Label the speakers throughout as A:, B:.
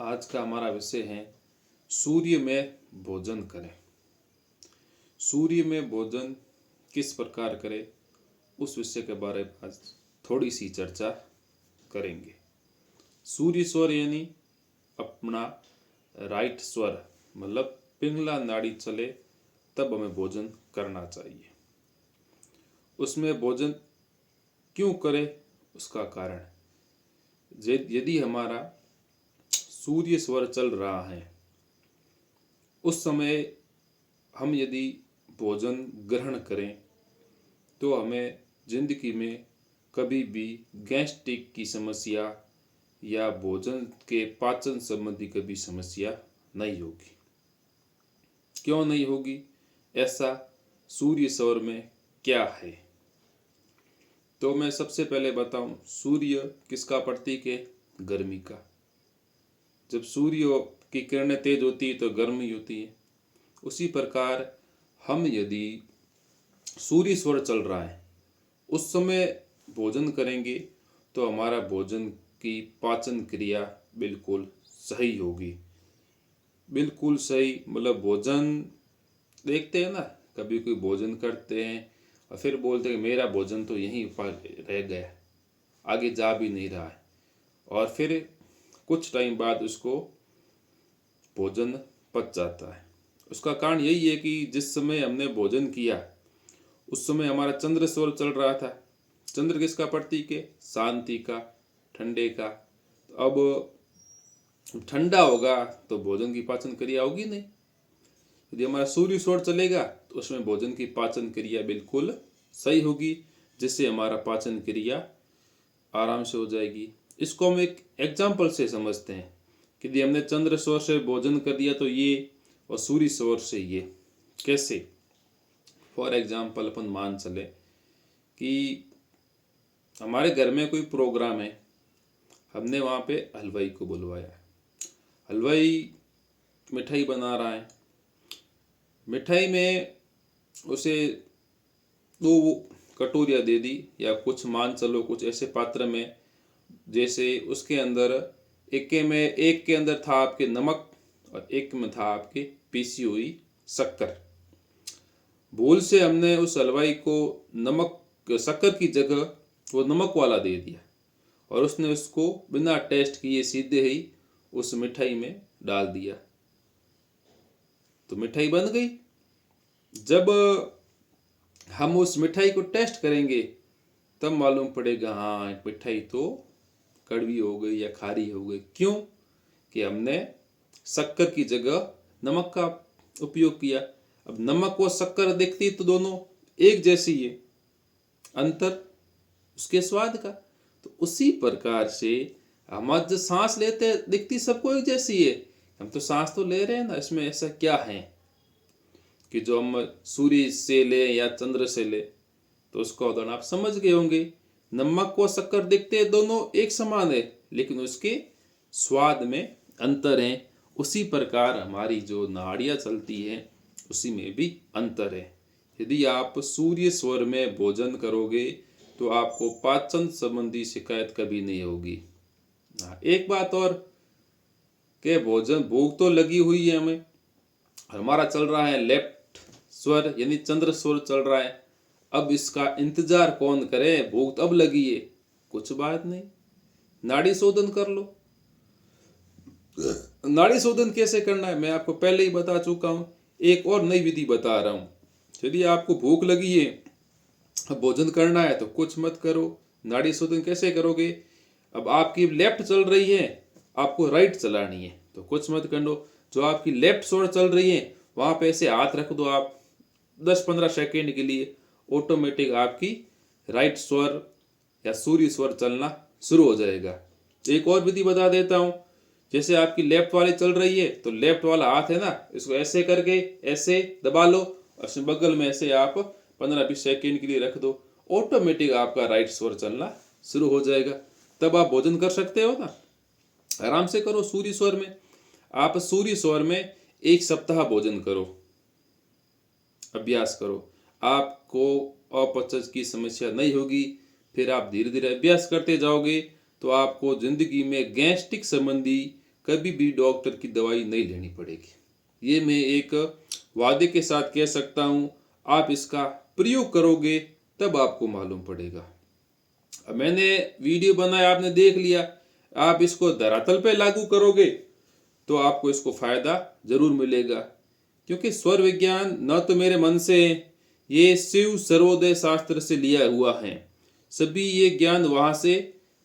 A: आज का हमारा विषय है सूर्य में भोजन करें। सूर्य में भोजन किस प्रकार करें, उस विषय के बारे में आज थोड़ी सी चर्चा करेंगे। सूर्य स्वर यानी अपना राइट स्वर, मतलब पिंगला नाड़ी चले तब हमें भोजन करना चाहिए। उसमें भोजन क्यों करें, उसका कारण, यदि हमारा सूर्य स्वर चल रहा है उस समय हम यदि भोजन ग्रहण करें तो हमें जिंदगी में कभी भी गैस्ट्रिक की समस्या या भोजन के पाचन संबंधी कभी समस्या नहीं होगी। क्यों नहीं होगी? ऐसा सूर्य स्वर में क्या है? तो मैं सबसे पहले बताऊं, सूर्य किसका प्रतीक है? गर्मी का। जब सूर्य की किरणें तेज होती है तो गर्मी होती है। उसी प्रकार हम यदि सूर्य स्वर चल रहा है उस समय भोजन करेंगे तो हमारा भोजन की पाचन क्रिया बिल्कुल सही होगी। बिल्कुल सही मतलब भोजन देखते हैं ना, कभी कोई भोजन करते हैं और फिर बोलते हैं मेरा भोजन तो यहीं रह गया, आगे जा भी नहीं रहा है, और फिर कुछ टाइम बाद उसको भोजन पच जाता है। उसका कारण यही है कि जिस समय हमने भोजन किया उस समय हमारा चंद्र स्वर चल रहा था। चंद्र किसका प्रतीक है? शांति का, ठंडे का। अब ठंडा होगा तो भोजन की पाचन क्रिया होगी नहीं। यदि हमारा सूर्य स्वर चलेगा तो उसमें भोजन की पाचन क्रिया बिल्कुल सही होगी, जिससे हमारा पाचन क्रिया आराम से हो जाएगी। इसको हम एक एग्जाम्पल से समझते हैं कि यदि हमने चंद्र स्वर से भोजन कर दिया तो ये, और सूर्य स्वर से ये। कैसे? फॉर एग्जाम्पल अपन मान चले कि हमारे घर में कोई प्रोग्राम है, हमने वहाँ पे हलवाई को बुलवाया। हलवाई मिठाई बना रहा है। मिठाई में उसे 2 कटोरियाँ दे दी, या कुछ मान चलो कुछ ऐसे पात्र में, जैसे उसके अंदर एक के अंदर था आपके नमक और एक में था आपके पीसी हुई शक्कर। भूल से हमने उस हलवाई को शक्कर की जगह वो नमक वाला दे दिया और उसने उसको बिना टेस्ट किए सीधे ही उस मिठाई में डाल दिया, तो मिठाई बन गई। जब हम उस मिठाई को टेस्ट करेंगे तब मालूम पड़ेगा हाँ मिठाई तो कड़वी हो गई या खारी हो गई। क्यों? कि हमने शक्कर की जगह नमक का उपयोग किया। अब नमक व शक्कर दिखती तो दोनों एक जैसी है, अंतर उसके स्वाद का। तो उसी प्रकार से हम जो सांस लेते दिखती सबको एक जैसी है, हम तो सांस तो ले रहे हैं ना। इसमें ऐसा क्या है कि जो हम सूर्य से ले या चंद्र से ले, तो उसका उदाहरण आप समझ गए होंगे। नमक व शक्कर दिखते दोनों एक समान है, लेकिन उसके स्वाद में अंतर है। उसी प्रकार हमारी जो नाड़ियाँ चलती हैं उसी में भी अंतर है। यदि आप सूर्य स्वर में भोजन करोगे तो आपको पाचन संबंधी शिकायत कभी नहीं होगी। एक बात और, के भोजन भूख तो लगी हुई है हमें, हमारा चल रहा है लेफ्ट स्वर यानी चंद्र स्वर चल रहा है। अब इसका इंतजार कौन करे? भूख अब लगी है, कुछ बात नहीं, नाड़ी शोधन कर लो। नाड़ी शोधन कैसे करना है मैं आपको पहले ही बता चुका हूं, एक और नई विधि बता रहा हूं। यदि आपको भूख लगी है, अब भोजन करना है, तो कुछ मत करो। नाड़ी शोधन कैसे करोगे? अब आपकी लेफ्ट चल रही है, आपको राइट चलानी है, तो कुछ मत कर लो। जो आपकी लेफ्ट स्वर चल रही है वहां पे ऐसे हाथ रख दो आप 10-15 सेकेंड के लिए, ऑटोमेटिक आपकी राइट स्वर या सूर्य स्वर चलना शुरू हो जाएगा। एक और विधि बता देता हूं। जैसे आपकी लेफ्ट वाली चल रही है तो लेफ्ट वाला हाथ है ना, इसको ऐसे करके ऐसे दबा लो और बगल में ऐसे आप 15-20 सेकेंड के लिए रख दो, ऑटोमेटिक आपका राइट स्वर चलना शुरू हो जाएगा। तब आप भोजन कर सकते हो ना, आराम से करो सूर्य स्वर में। आप सूर्य स्वर में 1 सप्ताह भोजन करो, अभ्यास करो, आपको अपचन की समस्या नहीं होगी। फिर आप धीरे धीरे अभ्यास करते जाओगे तो आपको जिंदगी में गैस्ट्रिक संबंधी कभी भी डॉक्टर की दवाई नहीं लेनी पड़ेगी। ये मैं एक वादे के साथ कह सकता हूँ। आप इसका प्रयोग करोगे तब आपको मालूम पड़ेगा। अब मैंने वीडियो बनाया, आपने देख लिया, आप इसको धरातल पे लागू करोगे तो आपको इसको फायदा जरूर मिलेगा। क्योंकि स्वर विज्ञान न तो मेरे मन से, ये शिव सर्वोदय शास्त्र से लिया हुआ है। सभी ये ज्ञान वहां से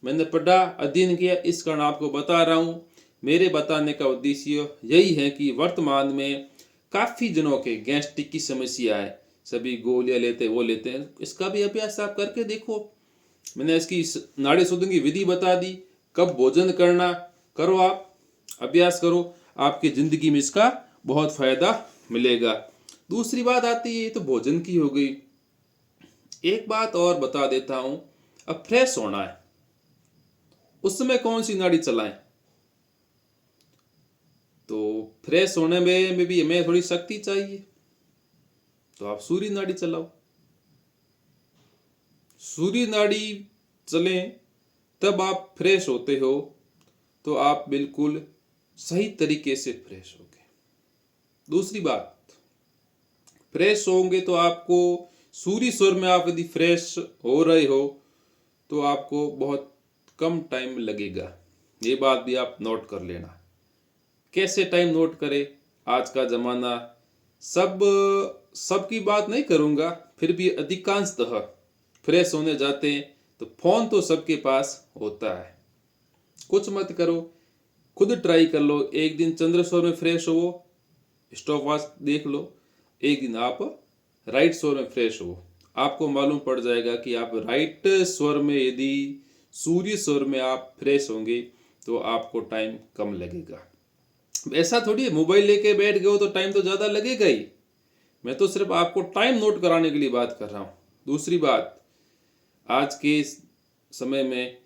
A: मैंने पढ़ा, अध्ययन किया, इस कारण आपको बता रहा हूँ। मेरे बताने का उद्देश्य यही है कि वर्तमान में काफी जनों के गैस्ट्रिक की समस्या है, सभी गोलियां लेते वो लेते हैं। इसका भी अभ्यास आप करके देखो। मैंने इसकी नाड़ी शोधन की विधि बता दी, कब भोजन करना, करो आप, अभ्यास करो, आपकी जिंदगी में इसका बहुत फायदा मिलेगा। दूसरी बात आती है, तो भोजन की हो गई। एक बात और बता देता हूं, अब फ्रेश होना है, उस समय कौन सी नाड़ी चलाएं? तो फ्रेश होने में भी हमें थोड़ी शक्ति चाहिए, तो आप सूर्य नाड़ी चलाओ। सूर्य नाड़ी चलें तब आप फ्रेश होते हो, तो आप बिल्कुल सही तरीके से फ्रेश होगे। दूसरी बात, फ्रेश होंगे तो आपको सूर्य स्वर में आप यदि फ्रेश हो रहे हो तो आपको बहुत कम टाइम लगेगा। ये बात भी आप नोट कर लेना। कैसे टाइम नोट करें? आज का ज़माना, सबकी बात नहीं करूँगा, फिर भी अधिकांशतः फ्रेश होने जाते हैं तो फ़ोन तो सबके पास होता है। कुछ मत करो, खुद ट्राई कर लो। एक दिन चंद्र स्वर में फ्रेश हो, स्टॉप वॉच देख लो। एक दिन आप राइट स्वर में फ्रेश हो, आपको मालूम पड़ जाएगा कि आप राइट स्वर में, यदि सूर्य स्वर में आप फ्रेश होंगे तो आपको टाइम कम लगेगा। ऐसा थोड़ी है मोबाइल लेके बैठ गए हो तो टाइम तो ज़्यादा लगेगा ही। मैं तो सिर्फ आपको टाइम नोट कराने के लिए बात कर रहा हूँ। दूसरी बात, आज के समय में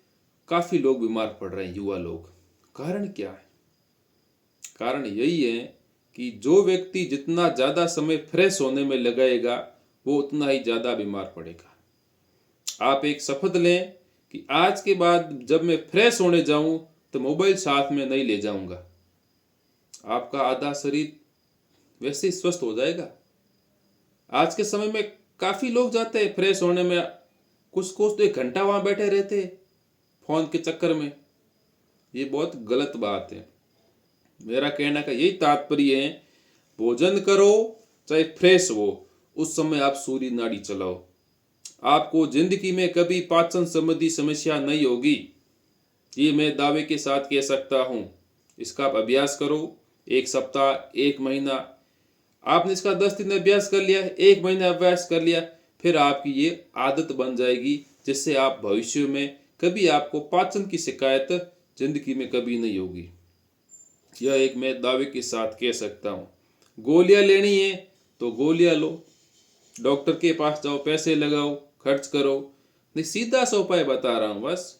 A: काफ़ी लोग बीमार पड़ रहे हैं, युवा लोग। कारण क्या है? कारण यही है कि जो व्यक्ति जितना ज़्यादा समय फ्रेश होने में लगाएगा वो उतना ही ज़्यादा बीमार पड़ेगा। आप एक शपथ लें कि आज के बाद जब मैं फ्रेश होने जाऊं तो मोबाइल साथ में नहीं ले जाऊंगा। आपका आधा शरीर वैसे ही स्वस्थ हो जाएगा। आज के समय में काफ़ी लोग जाते हैं फ्रेश होने में, कुछ तो 1 घंटा वहाँ बैठे रहते हैं फ़ोन के चक्कर में। ये बहुत गलत बात है। मेरा कहने का यही तात्पर्य है, भोजन करो चाहे फ्रेश हो, उस समय आप सूर्य नाड़ी चलाओ। आपको जिंदगी में कभी पाचन संबंधी समस्या नहीं होगी, ये मैं दावे के साथ कह सकता हूँ। इसका आप अभ्यास करो, 1 सप्ताह, 1 महीना। आपने इसका 10 दिन अभ्यास कर लिया, 1 महीना अभ्यास कर लिया, फिर आपकी ये आदत बन जाएगी, जिससे आप भविष्य में कभी आपको पाचन की शिकायत जिंदगी में कभी नहीं होगी। यह एक मैं दावे के साथ कह सकता हूँ। गोलियां लेनी है तो गोलियां लो, डॉक्टर के पास जाओ, पैसे लगाओ, खर्च करो। नहीं, सीधा सा उपाय बता रहा हूँ बस।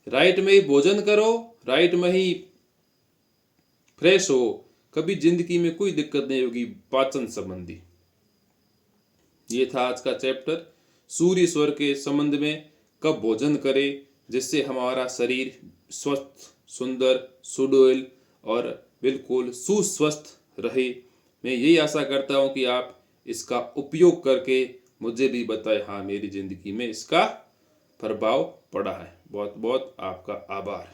A: राइट में ही भोजन करो, राइट में ही फ्रेश हो, कभी जिंदगी में कोई दिक्कत नहीं होगी पाचन संबंधी। ये था आज का चैप्टर, सूर्य स्वर के संबंध में। कब भोजन करें जिससे हमारा शरीर स्वस्थ, सुंदर, सुडौल और बिल्कुल सुस्वस्थ रहे। मैं यही आशा करता हूँ कि आप इसका उपयोग करके मुझे भी बताएं, हाँ मेरी ज़िंदगी में इसका प्रभाव पड़ा है। बहुत बहुत आपका आभार।